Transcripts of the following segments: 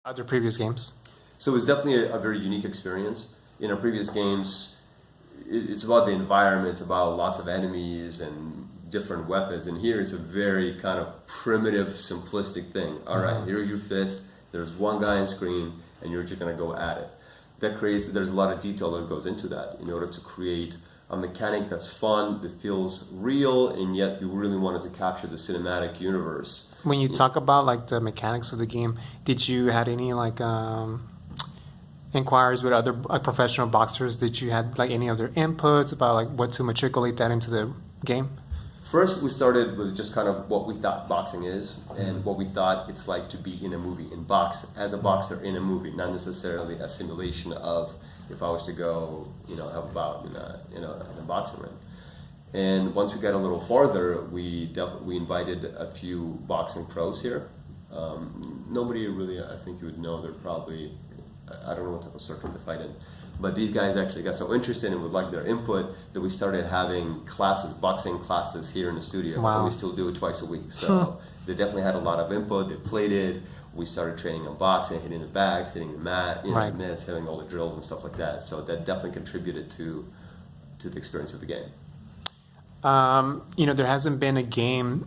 Other previous games? So it was definitely a very unique experience. In our previous games, it's about the environment, about lots of enemies and different weapons. And here it's a very kind of primitive, simplistic thing. All right, here's your fist. There's one guy on screen, and you're just going to go at it. There's a lot of detail that goes into that in order to create a mechanic that's fun, that feels real, and yet you really wanted to capture the cinematic universe. When you talk about like the mechanics of the game, did you had any like inquiries with other professional boxers? Did you had like any other inputs about like what to matriculate that into the game? First, we started with just kind of what we thought boxing is and what we thought it's like to be in a movie, as a boxer in a movie, not necessarily a simulation of if I was to go, have a bout in a boxing ring. And once we got a little farther, we invited a few boxing pros here. Nobody really, I think you would know, they're probably, I don't know what type of circuit they fight in. But these guys actually got so interested and would like their input that we started having boxing classes here in the studio. Wow. And we still do it twice a week. So they definitely had a lot of input. They played it. We started training on boxing, hitting the bags, hitting the mat, right. The mitts, having all the drills and stuff like that. So that definitely contributed to the experience of the game. There hasn't been a game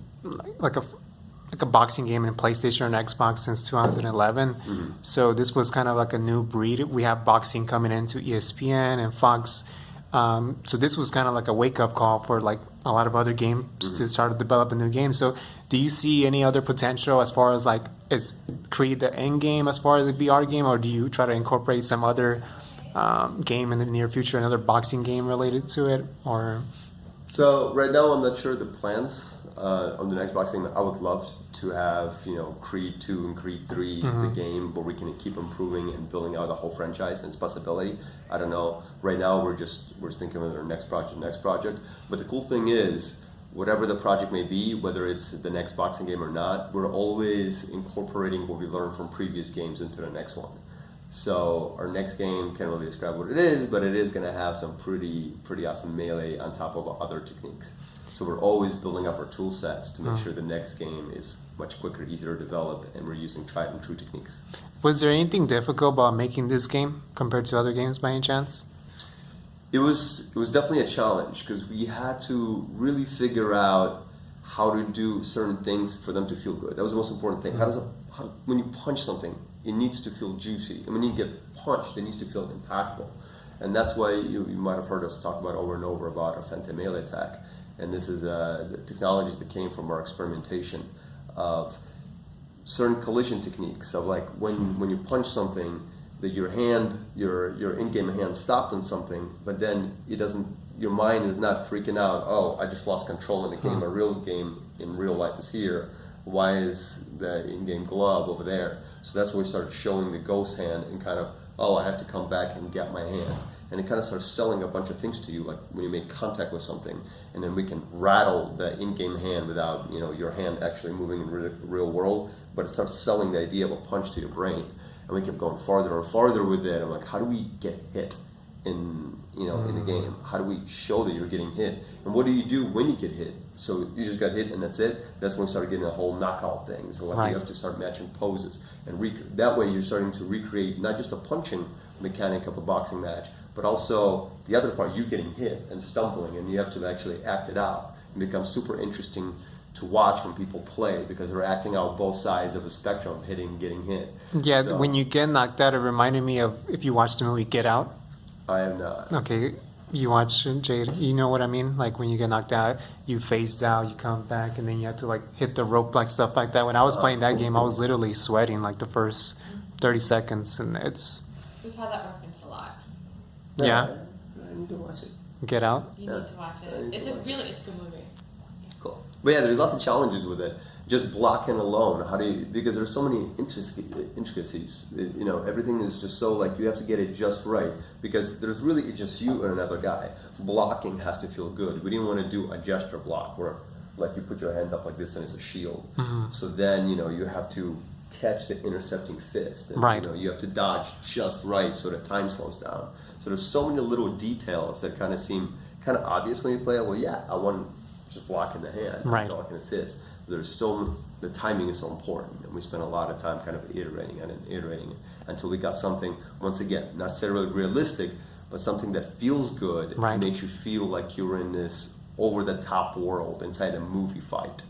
like a boxing game in PlayStation or an Xbox since 2011. So this was kind of like a new breed. We have boxing coming into ESPN and Fox. So this was kind of like a wake-up call for like a lot of other games to start to develop a new game. So do you see any other potential as far as like create the end game as far as the VR game, or do you try to incorporate some other game in the near future, another boxing game related to it, or? So right now I'm not sure the plans on the next boxing. I would love to have Creed 2 and Creed 3 the game where we can keep improving and building out the whole franchise and its possibility. I don't know. Right now we're thinking of our next project. But the cool thing is, whatever the project may be, whether it's the next boxing game or not, we're always incorporating what we learned from previous games into the next one. So our next game, can't really describe what it is, but it is going to have some pretty awesome melee on top of other techniques. So we're always building up our tool sets to make sure the next game is much quicker, easier to develop, and we're using tried and true techniques. Was there anything difficult about making this game compared to other games by any chance? It was definitely a challenge because we had to really figure out how to do certain things for them to feel good. That was the most important thing. When you punch something, it needs to feel juicy. And when you get punched, it needs to feel impactful. And that's why you might have heard us talk about over and over about our Fente melee attack. And this is the technologies that came from our experimentation of certain collision techniques of like when you punch something, that your in-game hand stopped on something, but then your mind is not freaking out, oh, I just lost control in the game, a real game in real life is here. Why is the in-game glove over there? So that's when we started showing the ghost hand and kind of, oh, I have to come back and get my hand. And it kind of starts selling a bunch of things to you, like when you make contact with something, and then we can rattle the in-game hand without your hand actually moving in the real world, but it starts selling the idea of a punch to your brain. And we kept going farther and farther with it. I'm like, how do we get hit in the game? How do we show that you're getting hit? And what do you do when you get hit? So you just got hit and that's it? That's when we started getting a whole knockout thing. So you have to start matching poses. And that way you're starting to recreate not just a punching mechanic of a boxing match, but also the other part, you getting hit and stumbling, and you have to actually act it out. It becomes super interesting to watch when people play because they're acting out both sides of the spectrum of hitting and getting hit. Yeah, so, when you get knocked out, it reminded me of if you watched the movie Get Out. I have not. Okay, you watch Jade, you know what I mean? Like when you get knocked out, you phased out, you come back, and then you have to like hit the rope, like stuff like that. When I was playing that game, I was literally sweating like the first 30 seconds, and We've had that reference a lot. Yeah. I need to watch it. Get Out? You need to watch it. It's a good movie. Cool. But yeah, there's lots of challenges with it. Just blocking alone, because there's so many intricacies. Everything is just so like you have to get it just right because there's really just you and another guy. Blocking has to feel good. We didn't want to do a gesture block where like you put your hands up like this and it's a shield. So then, you have to catch the intercepting fist. And, right. You have to dodge just right so that time slows down. So there's so many little details that kind of seem kind of obvious when you play it. Well, yeah, I want just blocking the hand, right. blocking the fist. There's so the timing is so important, and we spent a lot of time kind of iterating until we got something, once again, not necessarily realistic, but something that feels good, Right. and makes you feel like you're in this over-the-top world inside a movie fight.